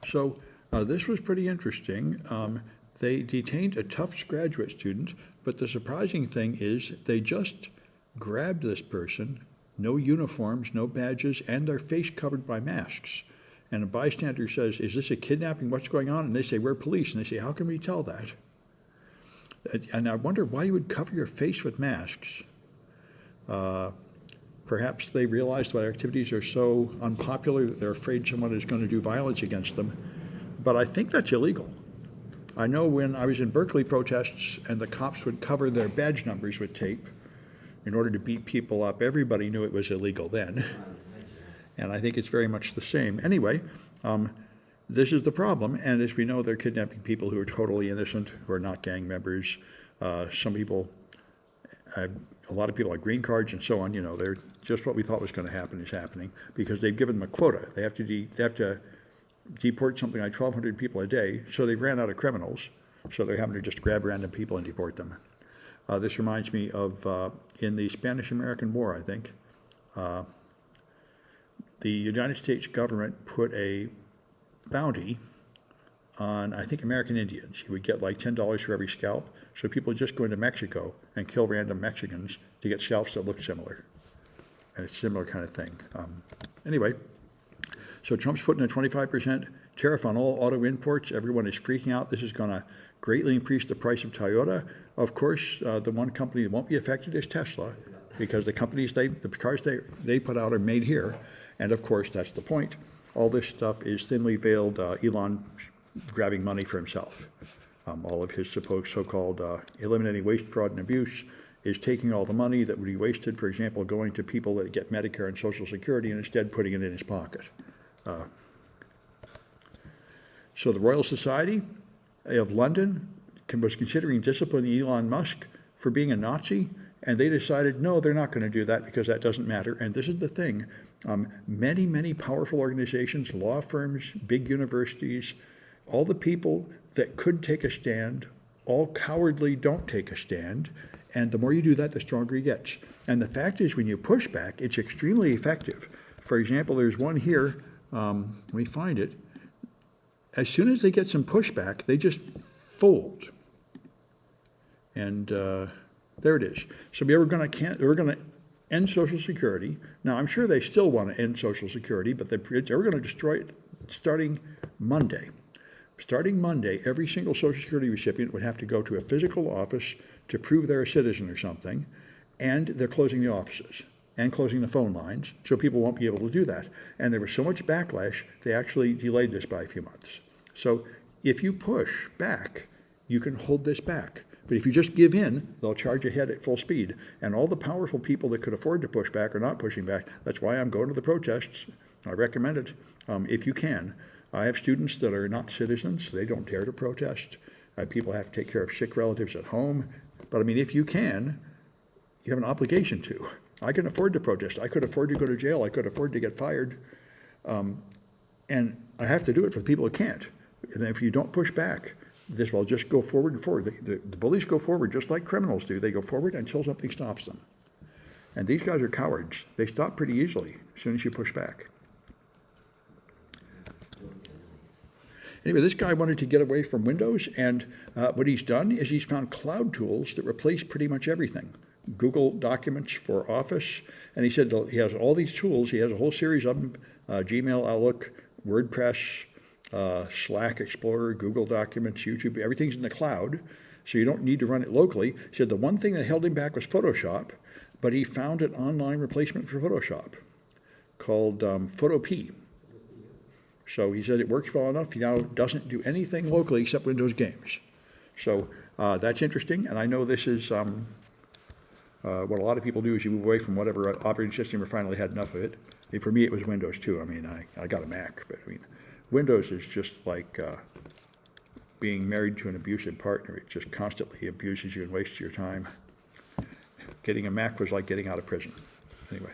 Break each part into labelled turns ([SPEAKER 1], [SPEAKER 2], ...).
[SPEAKER 1] So this was pretty interesting. They detained a Tufts graduate student, but the surprising thing is they just grabbed this person, no uniforms, no badges, and their face covered by masks. And a bystander says, "Is this a kidnapping? What's going on?" And they say, "We're police." And they say, "How can we tell that?" And I wonder why you would cover your face with masks. Perhaps they realized their activities are so unpopular that they're afraid someone is going to do violence against them. But I think that's illegal. I know when I was in Berkeley protests and the cops would cover their badge numbers with tape in order to beat people up, everybody knew it was illegal then. And I think it's very much the same. Anyway, this is the problem. And as we know, they're kidnapping people who are totally innocent, who are not gang members. Some people, a lot of people have green cards and so on. You know, they're just what we thought was going to happen is happening because they've given them a quota. They have to deport something like 1,200 people a day, so they've ran out of criminals, so they're having to just grab random people and deport them. This reminds me of in the Spanish-American War, I think, the United States government put a bounty on, I think, American Indians. You would get like $10 for every scalp, so people would just go into Mexico and kill random Mexicans to get scalps that look similar. And it's a similar kind of thing. Anyway, so Trump's putting a 25% tariff on all auto imports. Everyone is freaking out. This is going to greatly increase the price of Toyota. Of course, the one company that won't be affected is Tesla, because the cars they put out are made here. And of course, that's the point. All this stuff is thinly veiled Elon grabbing money for himself. All of his so-called eliminating waste, fraud, and abuse is taking all the money that would be wasted, for example, going to people that get Medicare and Social Security, and instead putting it in his pocket. So the Royal Society of London was considering disciplining Elon Musk for being a Nazi, and they decided, no, they're not going to do that because that doesn't matter. And this is the thing. Many, many powerful organizations, law firms, big universities, all the people that could take a stand, all cowardly don't take a stand. And the more you do that, the stronger he gets. And the fact is, when you push back, it's extremely effective. For example, there's one here. Let me find it. As soon as they get some pushback, they just fold. And there it is. So we're going to end Social Security. Now, I'm sure they still want to end Social Security, but they're going to destroy it starting Monday. Starting Monday, every single Social Security recipient would have to go to a physical office to prove they're a citizen or something, and they're closing the offices and closing the phone lines, so people won't be able to do that. And there was so much backlash, they actually delayed this by a few months. So if you push back, you can hold this back. But if you just give in, they'll charge ahead at full speed. And all the powerful people that could afford to push back are not pushing back. That's why I'm going to the protests. I recommend it if you can. I have students that are not citizens. They don't dare to protest. People have to take care of sick relatives at home. But I mean, if you can, you have an obligation to. I can afford to protest. I could afford to go to jail. I could afford to get fired. And I have to do it for the people who can't. And if you don't push back, this will just go forward and forward. The bullies go forward just like criminals do. They go forward until something stops them. And these guys are cowards. They stop pretty easily as soon as you push back. Anyway, this guy wanted to get away from Windows, and what he's done is he's found cloud tools that replace pretty much everything. Google Documents for Office, and he said he has all these tools. He has a whole series of them, Gmail, Outlook, WordPress, Slack, Explorer, Google Documents, YouTube, everything's in the cloud, so you don't need to run it locally. He said the one thing that held him back was Photoshop, but he found an online replacement for Photoshop called Photopea. So he said it works well enough. He now doesn't do anything locally except Windows games. So that's interesting, and I know this is what a lot of people do is you move away from whatever operating system or finally had enough of it. And for me, it was Windows too. I mean, I got a Mac, but I mean, Windows is just like being married to an abusive partner. It just constantly abuses you and wastes your time. Getting a Mac was like getting out of prison. Anyway,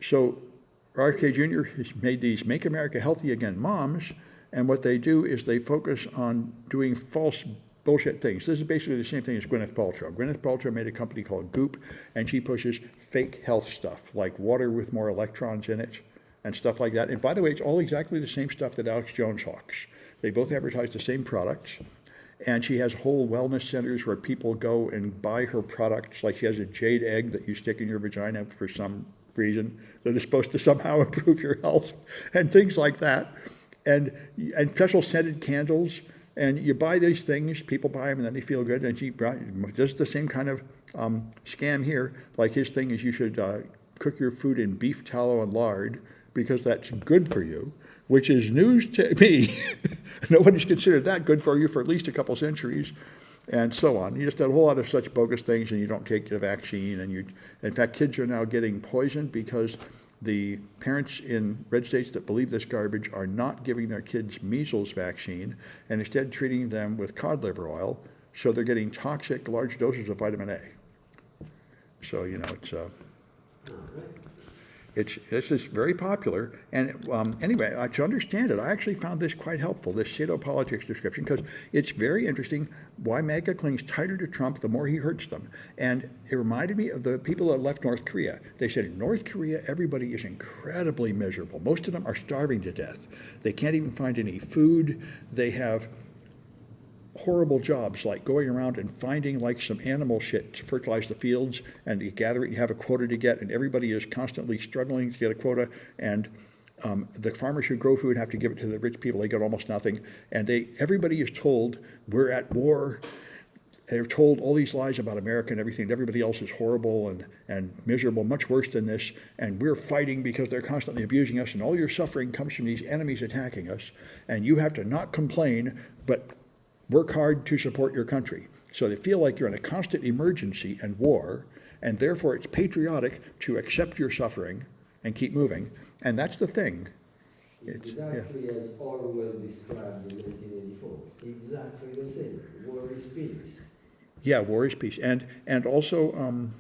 [SPEAKER 1] so RFK Jr. has made these Make America Healthy Again moms, and what they do is they focus on doing false bullshit things. This is basically the same thing as Gwyneth Paltrow. Gwyneth Paltrow made a company called Goop, and she pushes fake health stuff, like water with more electrons in it, and stuff like that. And by the way, it's all exactly the same stuff that Alex Jones hawks. They both advertise the same products. And she has whole wellness centers where people go and buy her products. Like she has a jade egg that you stick in your vagina for some reason that is supposed to somehow improve your health and things like that. And special scented candles. And you buy these things, people buy them, and then they feel good. And she does the same kind of scam here. Like his thing is you should cook your food in beef tallow and lard because that's good for you, which is news to me. Nobody's considered that good for you for at least a couple centuries, and so on. You just have a whole lot of such bogus things, and you don't take the vaccine. And in fact, kids are now getting poisoned because the parents in red states that believe this garbage are not giving their kids measles vaccine and instead treating them with cod liver oil, so they're getting toxic large doses of vitamin A. So, it's just very popular. And anyway, to understand it, I actually found this quite helpful, this pseudo-politics description, because it's very interesting why MAGA clings tighter to Trump the more he hurts them. And it reminded me of the people that left North Korea. They said in North Korea, everybody is incredibly miserable. Most of them are starving to death. They can't even find any food. They have horrible jobs like going around and finding like some animal shit to fertilize the fields, and you gather it, you have a quota to get, and everybody is constantly struggling to get a quota, and the farmers who grow food have to give it to the rich people. They get almost nothing, and everybody is told we're at war. They're told all these lies about America and everything. Everybody else is horrible and miserable, much worse than this, and we're fighting because they're constantly abusing us, and all your suffering comes from these enemies attacking us, and you have to not complain, but work hard to support your country. So they feel like you're in a constant emergency and war, and therefore it's patriotic to accept your suffering and keep moving. And that's the thing.
[SPEAKER 2] Exactly as Orwell described in 1984. Exactly the same. War is peace.
[SPEAKER 1] Yeah, war is peace. And also,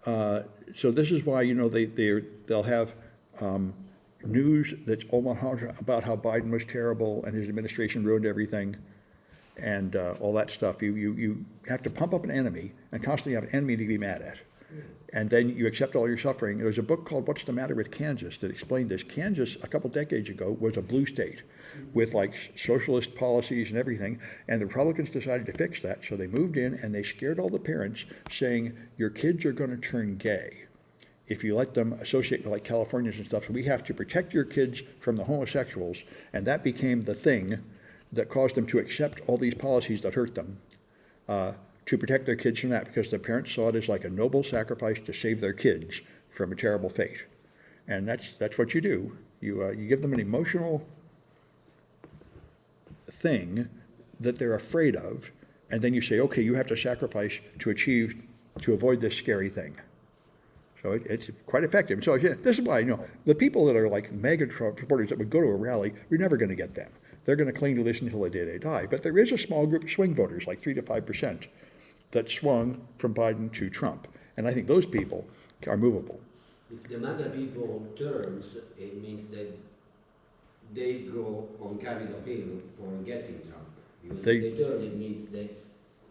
[SPEAKER 1] so this is why, they'll have news that's almost about how Biden was terrible and his administration ruined everything and all that stuff. You have to pump up an enemy and constantly have an enemy to be mad at. And then you accept all your suffering. There's a book called What's the Matter with Kansas that explained this. Kansas, a couple decades ago, was a blue state with like socialist policies and everything. And the Republicans decided to fix that. So they moved in and they scared all the parents saying, your kids are going to turn gay if you let them associate with like Californians and stuff. So we have to protect your kids from the homosexuals. And that became the thing that caused them to accept all these policies that hurt them, to protect their kids from that, because the parents saw it as like a noble sacrifice to save their kids from a terrible fate. And that's what you do. You give them an emotional thing that they're afraid of, and then you say, okay, you have to sacrifice to avoid this scary thing. So it's quite effective. So this is why, the people that are like MAGA Trump supporters that would go to a rally, you're never going to get them. They're going to cling to this until the day they die. But there is a small group of swing voters, like 3 to 5%, that swung from Biden to Trump. And I think those people are movable.
[SPEAKER 2] If the MAGA people turns, it means that they go on Capitol Hill for getting Trump. Because if they turn, it means that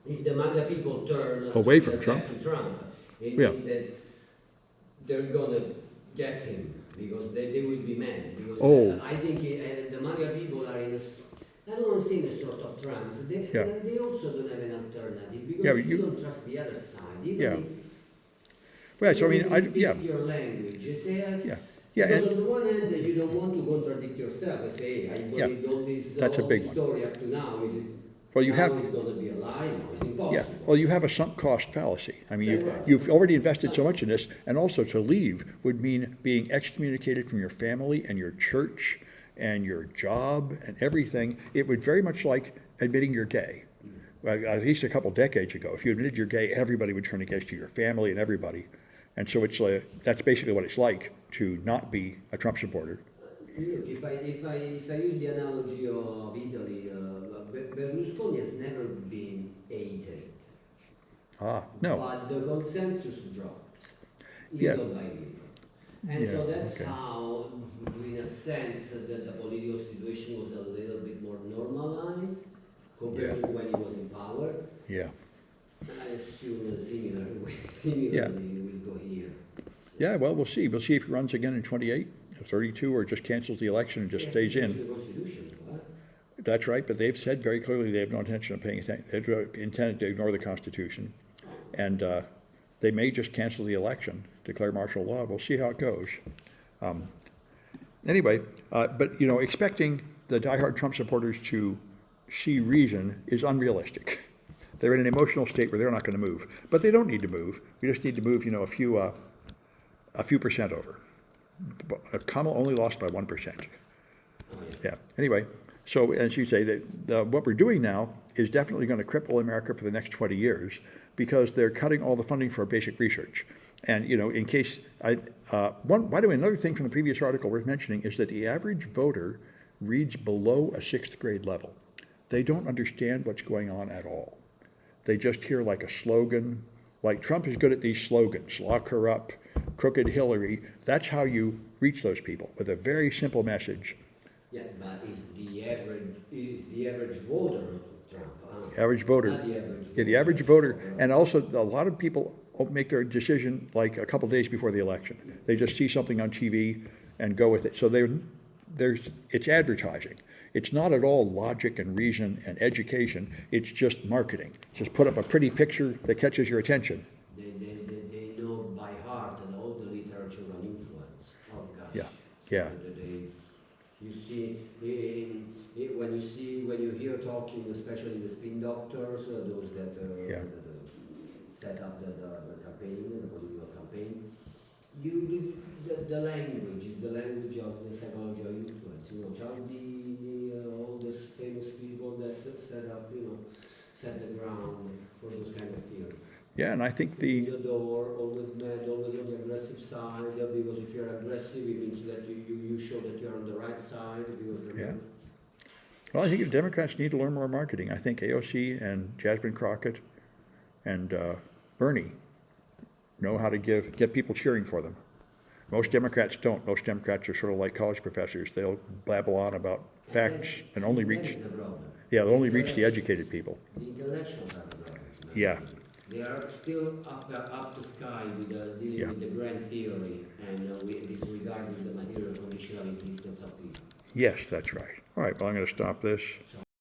[SPEAKER 2] if the MAGA people turn
[SPEAKER 1] away from Trump,
[SPEAKER 2] it means that they're going to get him because they will be mad. Because I think the MAGA people are in I don't want to say in a sort of trance. They also don't have an alternative because you don't trust the other side. Even if speaks your language, you say, because on the one hand, you don't want to contradict yourself. I say, I believed all this story up to now. Is it? Well, it's going to be a lie. No, it's impossible.
[SPEAKER 1] Yeah. Well, you have a sunk cost fallacy. I mean, you've already invested so much in this, and also to leave would mean being excommunicated from your family and your church and your job and everything. It would very much like admitting you're gay. Well, at least a couple decades ago, if you admitted you're gay, everybody would turn against you, your family and everybody. And so that's basically what it's like to not be a Trump supporter.
[SPEAKER 2] Look, if I use the analogy of Italy, Berlusconi has never been hated.
[SPEAKER 1] No.
[SPEAKER 2] But the consensus dropped, little by little. And so that's how, in a sense, the political situation was a little bit more normalized compared to when he was in power.
[SPEAKER 1] Yeah.
[SPEAKER 2] I assume similarly will go here.
[SPEAKER 1] Yeah, well, we'll see. We'll see if he runs again in 28, 32, or just cancels the election and just
[SPEAKER 2] Yes,
[SPEAKER 1] stays
[SPEAKER 2] he changed
[SPEAKER 1] in.
[SPEAKER 2] the Constitution, right?
[SPEAKER 1] That's right, but they've said very clearly they have no intention of paying attention. They intended to ignore the Constitution. And they may just cancel the election, declare martial law. We'll see how it goes. Anyway, but you know, expecting the diehard Trump supporters to see reason is unrealistic. They're in an emotional state where they're not going to move, but they don't need to move. We just need to move, you know, a few percent over. Kamala only lost by 1%.
[SPEAKER 2] Oh, yeah.
[SPEAKER 1] Yeah. Anyway, so as you say, that what we're doing now is definitely going to cripple America for the next 20 years because they're cutting all the funding for basic research. And you know, in case by the way, another thing from the previous article worth mentioning is that the average voter reads below a sixth grade level. They don't understand what's going on at all. They just hear like a slogan, like Trump is good at these slogans, lock her up, crooked Hillary. That's how you reach those people with a very simple message.
[SPEAKER 2] Yeah, but is the average voter Trump?
[SPEAKER 1] Average voter.
[SPEAKER 2] Not the average
[SPEAKER 1] Yeah, the average voter, and also a lot of people make their decision like a couple days before the election. They just see something on TV and go with it. So it's advertising. It's not at all logic and reason and education. It's just marketing. Just put up a pretty picture that catches your attention.
[SPEAKER 2] They know by heart and all the literature on influence. Oh gosh.
[SPEAKER 1] Yeah, yeah.
[SPEAKER 2] You see, when you hear talking, especially the spin doctors, those that
[SPEAKER 1] Yeah.
[SPEAKER 2] set up the campaign, the political campaign, the language is the language of the psychology of influence. You know, all those famous people that set the ground for those kind of theories.
[SPEAKER 1] Yeah, and I think
[SPEAKER 2] The door, always mad, always on the aggressive side, because if you're aggressive, it means that you show that you're on the right side.
[SPEAKER 1] Yeah. Well, I think the Democrats need to learn more marketing. I think AOC and Jasmine Crockett and Bernie know how to get people cheering for them. Most Democrats don't. Most Democrats are sort of like college professors. They'll babble on about facts and only reach,
[SPEAKER 2] the problem.
[SPEAKER 1] they'll only reach the educated people.
[SPEAKER 2] The intellectuals are the problem.
[SPEAKER 1] Yeah.
[SPEAKER 2] They are still up the sky with dealing with the grand theory and disregarding the material conditional existence of people.
[SPEAKER 1] Yes, that's right. All right, well, I'm going to stop this.